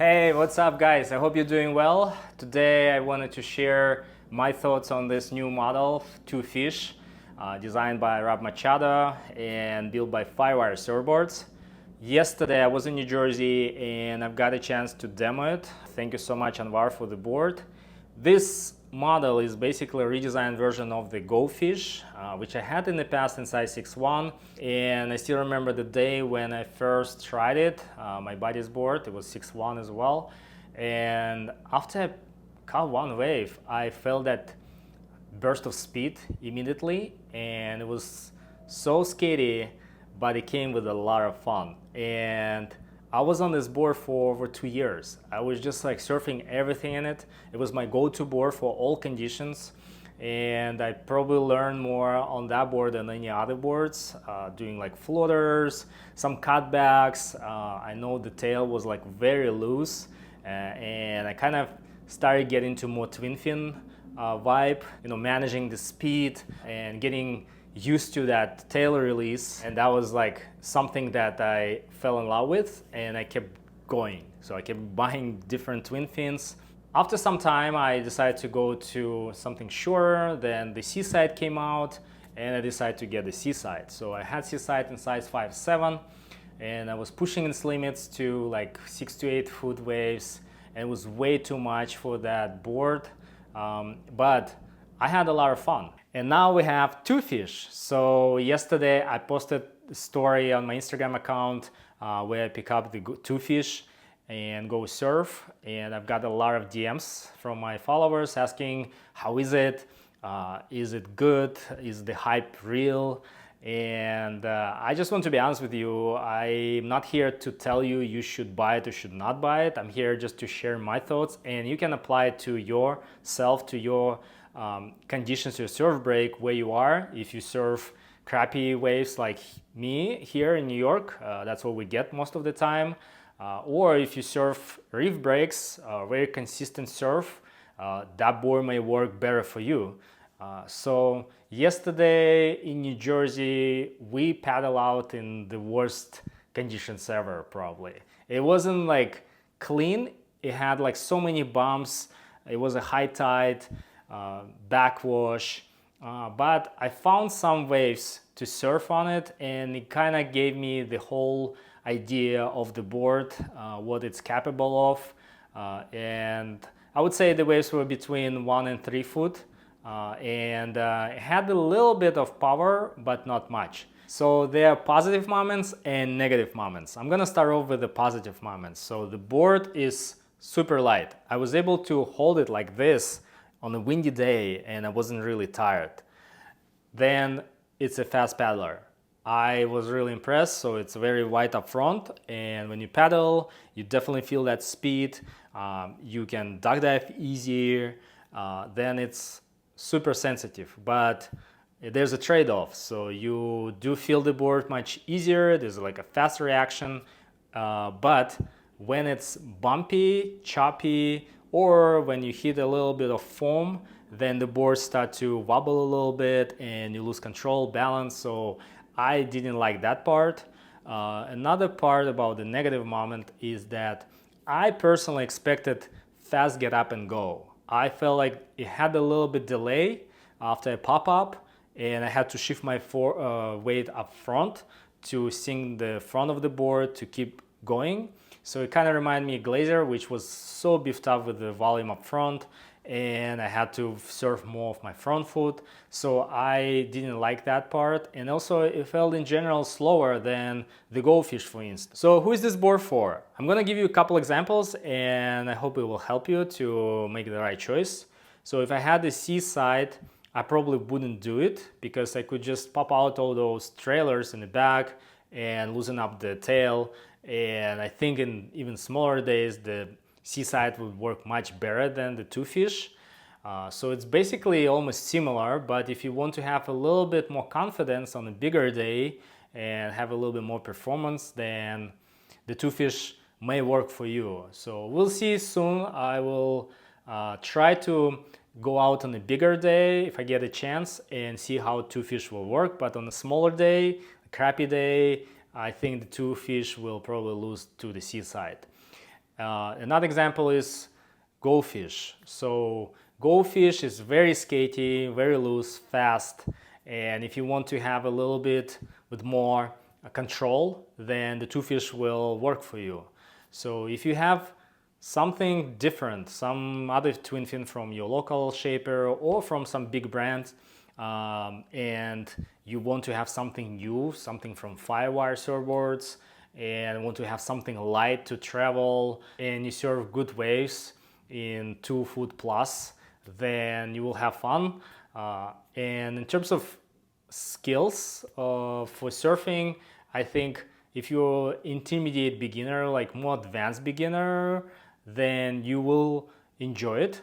Hey, what's up guys? I hope you're doing well. Today I wanted to share my thoughts on this new model, Too Fish, designed by Machado and built by Firewire Surfboards. Yesterday I was in New Jersey and I've got a chance to demo it. Thank you so much Anwar for the board. This model is basically a redesigned version of the Go Fish, which I had in the past in size 6'1", and I still remember the day when I first tried it. My buddy's board, it was 6'1" as well, and after I caught one wave, I felt that burst of speed immediately, and it was so skaty, but it came with a lot of fun. And I was on this board for over 2 years. I was just like surfing everything in it. It was my go-to board for all conditions. And I probably learned more on that board than any other boards, doing like floaters, some cutbacks. I know the tail was like very loose, and I kind of started getting to more twin fin vibe, managing the speed and getting used to that tail release, and that was like something that I fell in love with, and I kept going. So I kept buying different twin fins. After some time I decided to go to something shorter. Then the Seaside came out and I decided to get the Seaside. So I had Seaside in size 5'7", and I was pushing its limits to like 6 to 8 foot waves, and it was way too much for that board, but I had a lot of fun. And now we have Too Fish. So yesterday I posted a story on my Instagram account where I pick up the Too Fish and go surf. And I've got a lot of DMs from my followers asking, how is it? Is it good? Is the hype real? And I just want to be honest with you. I'm not here to tell you you should buy it or should not buy it. I'm here just to share my thoughts, and you can apply it to yourself, to your conditions, your surf break, where you are. If you surf crappy waves like me here in New York, that's what we get most of the time, or if you surf reef breaks, very consistent surf, that board may work better for you. So yesterday in New Jersey we paddle out in the worst conditions ever. Probably it wasn't like clean, it had like so many bumps, it was a high tide, backwash, but I found some waves to surf on it, and it kind of gave me the whole idea of the board, what it's capable of, and I would say the waves were between 1 and 3 foot, and it had a little bit of power but not much. So there are positive moments and negative moments. I'm gonna start off with the positive moments. So the board is super light. I was able to hold it like this on a windy day and I wasn't really tired. Then it's a fast paddler. I was really impressed. So it's very wide up front, and when you paddle you definitely feel that speed. You can duck dive easier. Then it's super sensitive, but there's a trade-off. So you do feel the board much easier. There's like a fast reaction, but when it's bumpy, choppy, or when you hit a little bit of foam, then the boards start to wobble a little bit and you lose control, balance. So I didn't like that part. Another part about the negative moment is that I personally expected fast get up and go. I felt like it had a little bit delay after I pop up, and I had to shift my weight up front to sink the front of the board to keep going. So it kind of reminded me of Glacier, which was so beefed up with the volume up front, and I had to surf more of my front foot. So I didn't like that part, and also it felt in general slower than the Go Fish, for instance. So who is this board for? I'm gonna give you a couple examples, and I hope it will help you to make the right choice. So if I had the Seaside, I probably wouldn't do it because I could just pop out all those trailers in the back and loosen up the tail. And I think in even smaller days the Seaside would work much better than the Too Fish. So it's basically almost similar, but if you want to have a little bit more confidence on a bigger day and have a little bit more performance, then the Too Fish may work for you. So we'll see soon. I will try to go out on a bigger day if I get a chance and see how Too Fish will work, but on a smaller day, a crappy day, I think the Too Fish will probably lose to the Seaside. Another example is Go Fish. So Go Fish is very skatey, very loose, fast, and if you want to have a little bit with more control, then the Too Fish will work for you. So if you have something different, some other twin fin from your local shaper or from some big brands, and you want to have something new, something from Firewire surfboards, and want to have something light to travel, and you surf good waves in 2 foot plus, then you will have fun. And in terms of skills for surfing, I think if you're intermediate beginner, like more advanced beginner, then you will enjoy it.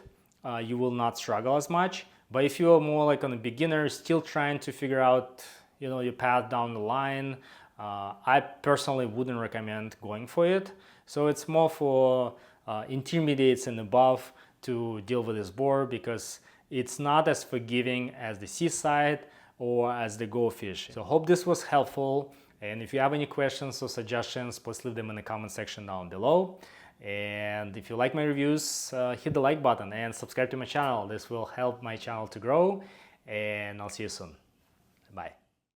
You will not struggle as much. But if you're more like on a beginner, still trying to figure out, you know, your path down the line, I personally wouldn't recommend going for it. So it's more for intermediates and above to deal with this board, because it's not as forgiving as the Seaside or as the Go Fish. So hope this was helpful. And if you have any questions or suggestions, please leave them in the comment section down below. And if you like my reviews, hit the like button and subscribe to my channel. This will help my channel to grow, and I'll see you soon. Bye.